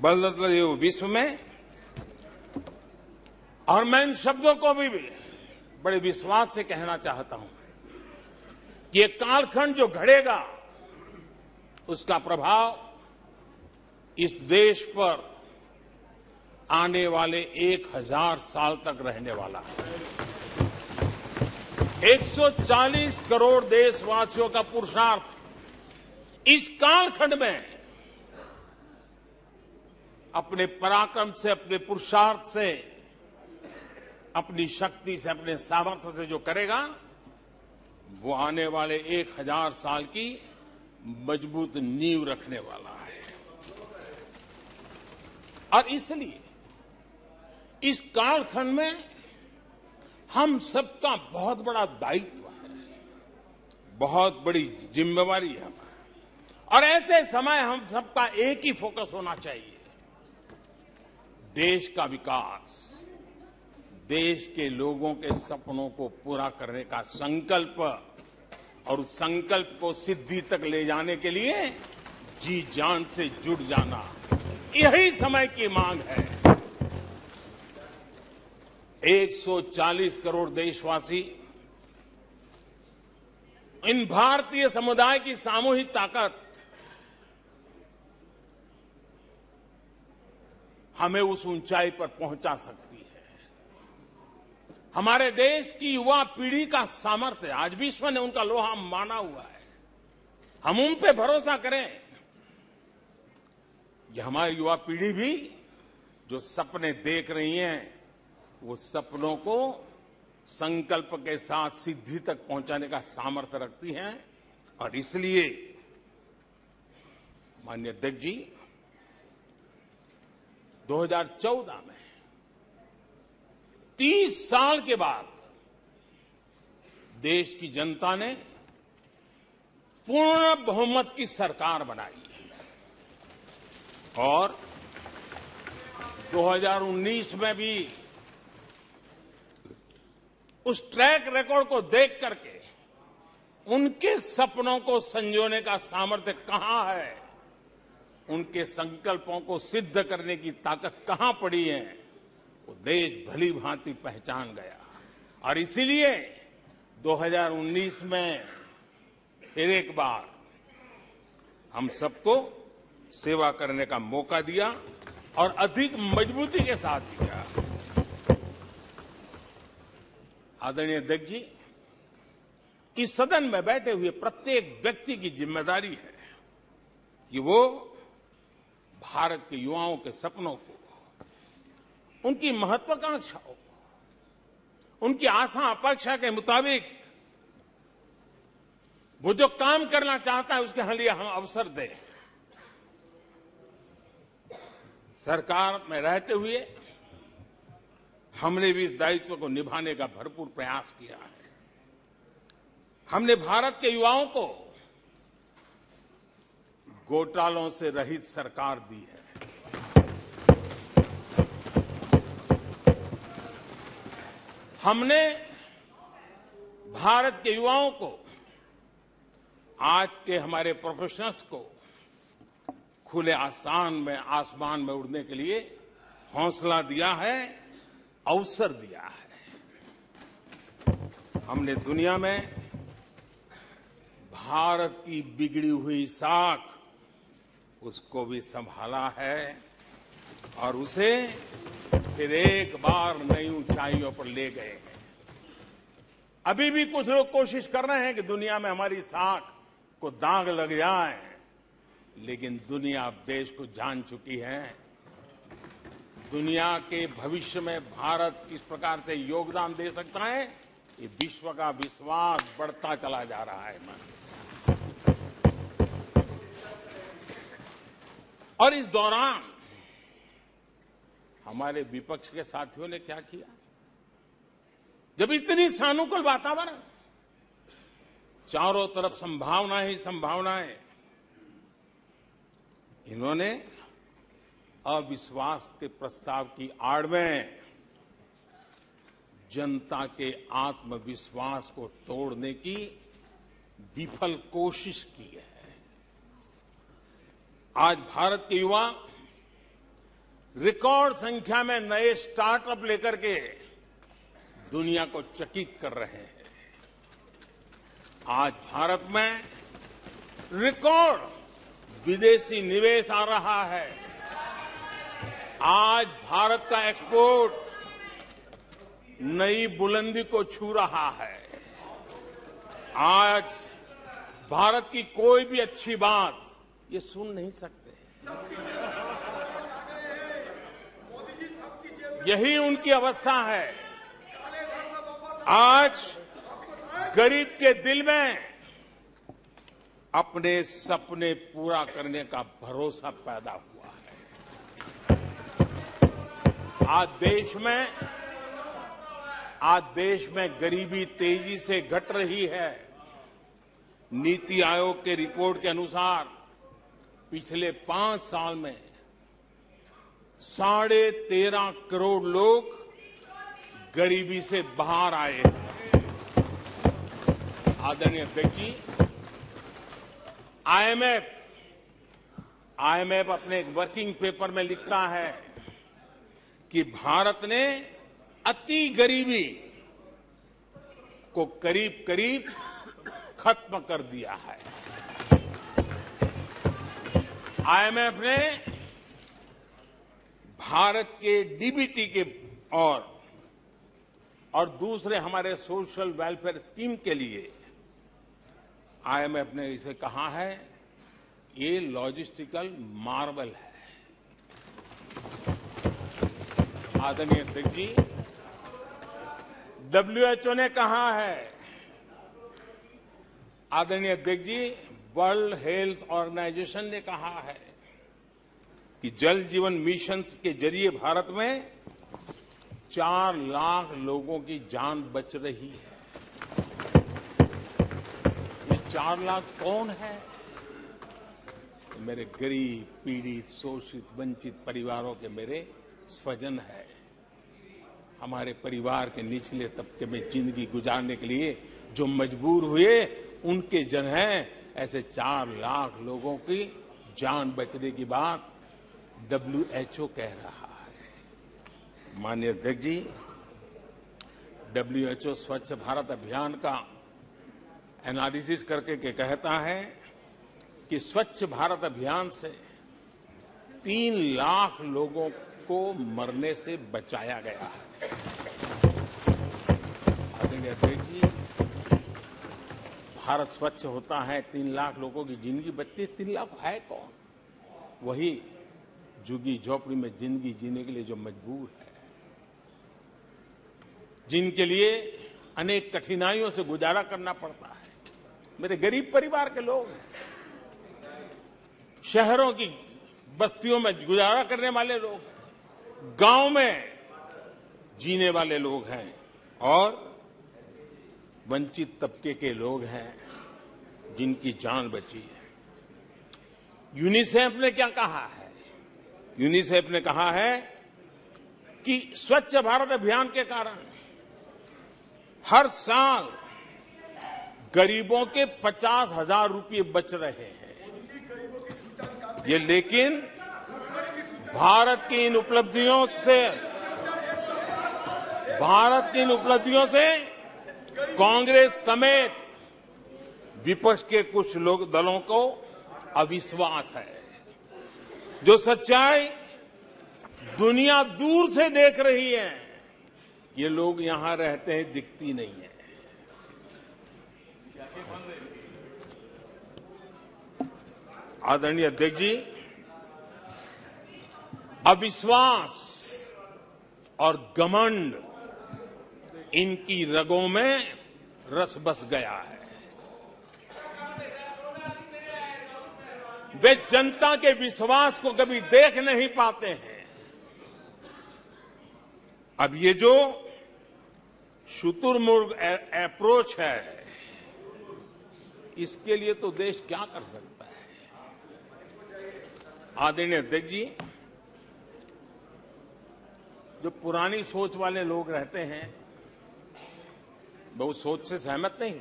बदलते हुए विश्व में, और मैं इन शब्दों को भी बड़े विश्वास से कहना चाहता हूं कि ये कालखंड जो घड़ेगा उसका प्रभाव इस देश पर आने वाले 1000 साल तक रहने वाला है। 140 करोड़ देशवासियों का पुरुषार्थ इस कालखंड में अपने पराक्रम से, अपने पुरुषार्थ से, अपनी शक्ति से, अपने सामर्थ्य से जो करेगा वो आने वाले 1000 साल की मजबूत नींव रखने वाला है। और इसलिए इस कालखंड में हम सबका बहुत बड़ा दायित्व है, बहुत बड़ी जिम्मेवारी है। और ऐसे समय हम सबका एक ही फोकस होना चाहिए, देश का विकास, देश के लोगों के सपनों को पूरा करने का संकल्प, और उस संकल्प को सिद्धि तक ले जाने के लिए जी जान से जुट जाना, यही समय की मांग है। 140 करोड़ देशवासी, इन भारतीय समुदाय की सामूहिक ताकत हमें उस ऊंचाई पर पहुंचा सकती है। हमारे देश की युवा पीढ़ी का सामर्थ्य, आज विश्व ने उनका लोहा माना हुआ है, हम उन पे भरोसा करें। ये हमारी युवा पीढ़ी भी जो सपने देख रही है, वो सपनों को संकल्प के साथ सिद्धि तक पहुंचाने का सामर्थ्य रखती हैं। और इसलिए माननीय अध्यक्ष जी, 2014 में 30 साल के बाद देश की जनता ने पूर्ण बहुमत की सरकार बनाई और 2019 में भी उस ट्रैक रिकॉर्ड को देख करके उनके सपनों को संजोने का सामर्थ्य कहां है, उनके संकल्पों को सिद्ध करने की ताकत कहां पड़ी है, वो देश भली भांति पहचान गया। और इसीलिए 2019 में फिर एक बार हम सबको सेवा करने का मौका दिया और अधिक मजबूती के साथ दिया। आदरणीय अध्यक्ष जी, इस सदन में बैठे हुए प्रत्येक व्यक्ति की जिम्मेदारी है कि वो भारत के युवाओं के सपनों को, उनकी महत्वाकांक्षाओं को, उनकी आशा अपेक्षा के मुताबिक वो जो काम करना चाहता है उसके लिए हम अवसर दें। सरकार में रहते हुए हमने भी इस दायित्व को निभाने का भरपूर प्रयास किया है। हमने भारत के युवाओं को घोटालों से रहित सरकार दी है। हमने भारत के युवाओं को, आज के हमारे प्रोफेशनल्स को खुले आसमान में उड़ने के लिए हौसला दिया है, अवसर दिया है। हमने दुनिया में भारत की बिगड़ी हुई साख, उसको भी संभाला है और उसे फिर एक बार नई ऊंचाइयों पर ले गए हैं। अभी भी कुछ लोग कोशिश कर रहे हैं कि दुनिया में हमारी साख को दाग लग जाए, लेकिन दुनिया अब देश को जान चुकी है। दुनिया के भविष्य में भारत किस प्रकार से योगदान दे सकता है, ये विश्व का विश्वास बढ़ता चला जा रहा है। और इस दौरान हमारे विपक्ष के साथियों ने क्या किया, जब इतनी सानुकूल वातावरण, चारों तरफ संभावनाएं ही संभावनाएं, इन्होंने अविश्वास के प्रस्ताव की आड़ में जनता के आत्मविश्वास को तोड़ने की विफल कोशिश की है। आज भारत के युवा रिकॉर्ड संख्या में नए स्टार्टअप लेकर के दुनिया को चकित कर रहे हैं। आज भारत में रिकॉर्ड विदेशी निवेश आ रहा है। आज भारत का एक्सपोर्ट नई बुलंदी को छू रहा है। आज भारत की कोई भी अच्छी बात ये सुन नहीं सकते। यही उनकी अवस्था है। आज गरीब के दिल में अपने सपने पूरा करने का भरोसा पैदा हुआ है। आज देश में गरीबी तेजी से घट रही है। नीति आयोग के रिपोर्ट के अनुसार पिछले 5 साल में 13.5 करोड़ लोग गरीबी से बाहर आए हैं। आदरणीय अध्यक्ष जी, आईएमएफ अपने एक वर्किंग पेपर में लिखता है कि भारत ने अति गरीबी को करीब करीब खत्म कर दिया है। आईएमएफ ने भारत के डीबीटी के और दूसरे हमारे सोशल वेलफेयर स्कीम के लिए आईएमएफ ने इसे कहा है, ये लॉजिस्टिकल मार्वल है। आदरणीय अध्यक्ष जी, डब्ल्यूएचओ ने कहा है, आदरणीय अध्यक्ष जी, वर्ल्ड हेल्थ ऑर्गेनाइजेशन ने कहा है कि जल जीवन मिशन के जरिए भारत में 4 लाख लोगों की जान बच रही है। ये 4 लाख कौन है? मेरे गरीब, पीड़ित, शोषित, वंचित परिवारों के मेरे स्वजन है। हमारे परिवार के निचले तबके में जिंदगी गुजारने के लिए जो मजबूर हुए, उनके जन हैं। ऐसे 4 लाख लोगों की जान बचने की बात डब्ल्यूएचओ कह रहा है। माननीय अध्यक्ष जी, डब्ल्यूएचओ स्वच्छ भारत अभियान का एनालिसिस करके कहता है कि स्वच्छ भारत अभियान से 3 लाख लोगों को मरने से बचाया गया है। आदरणीय अध्यक्ष जी, भारत स्वच्छ होता है, 3 लाख लोगों की जिंदगी बचती है। 3 लाख है कौन? वही झुग्गी झोपड़ी में जिंदगी जीने के लिए जो मजबूर है, जिनके लिए अनेक कठिनाइयों से गुजारा करना पड़ता है। मेरे गरीब परिवार के लोग, शहरों की बस्तियों में गुजारा करने वाले लोग, गांव में जीने वाले लोग हैं और वंचित तबके के लोग हैं जिनकी जान बची है। यूनिसेफ ने क्या कहा है? यूनिसेफ ने कहा है कि स्वच्छ भारत अभियान के कारण हर साल गरीबों के 50,000 रुपये बच रहे हैं। ये लेकिन भारत की इन उपलब्धियों से कांग्रेस समेत विपक्ष के कुछ लोग दलों को अविश्वास है। जो सच्चाई दुनिया दूर से देख रही है, ये लोग यहां रहते हैं, दिखती नहीं है। आदरणीय अध्यक्ष जी, अविश्वास और घमंड इनकी रगों में रस बस गया है। वे जनता के विश्वास को कभी देख नहीं पाते हैं। अब ये जो शुतुरमुर्ग अप्रोच है, इसके लिए तो देश क्या कर सकता है? आदरणीय अध्यक्ष जी, जो पुरानी सोच वाले लोग रहते हैं, वो सोच से सहमत नहीं,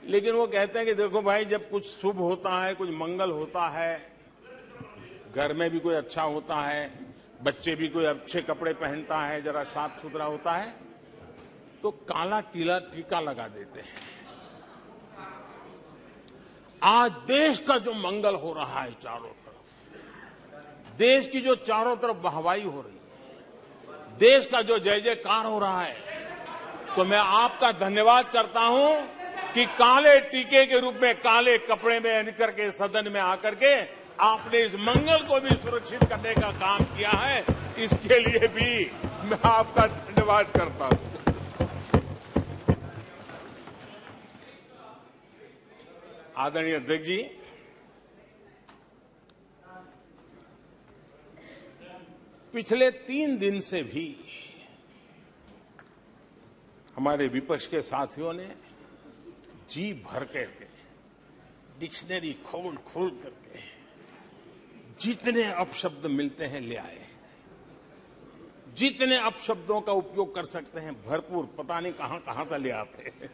लेकिन वो कहते हैं कि देखो भाई, जब कुछ शुभ होता है, कुछ मंगल होता है, घर में भी कोई अच्छा होता है, बच्चे भी कोई अच्छे कपड़े पहनता है, जरा साफ सुथरा होता है, तो काला टीका लगा देते हैं। आज देश का जो मंगल हो रहा है चारों तरफ, देश की जो चारों तरफ वाहवाही हो रही है, देश का जो जय जयकार हो रहा है, तो मैं आपका धन्यवाद करता हूं कि काले टीके के रूप में काले कपड़े में निकल के सदन में आकर के आपने इस मंगल को भी सुरक्षित करने का काम किया है। इसके लिए भी मैं आपका धन्यवाद करता हूं। आदरणीय अध्यक्ष जी, पिछले 3 दिन से भी हमारे विपक्ष के साथियों ने जी भर करके डिक्शनरी खोल करके जितने अपशब्द मिलते हैं ले आए, जितने अपशब्दों का उपयोग कर सकते हैं भरपूर, पता नहीं कहां से ले आते हैं।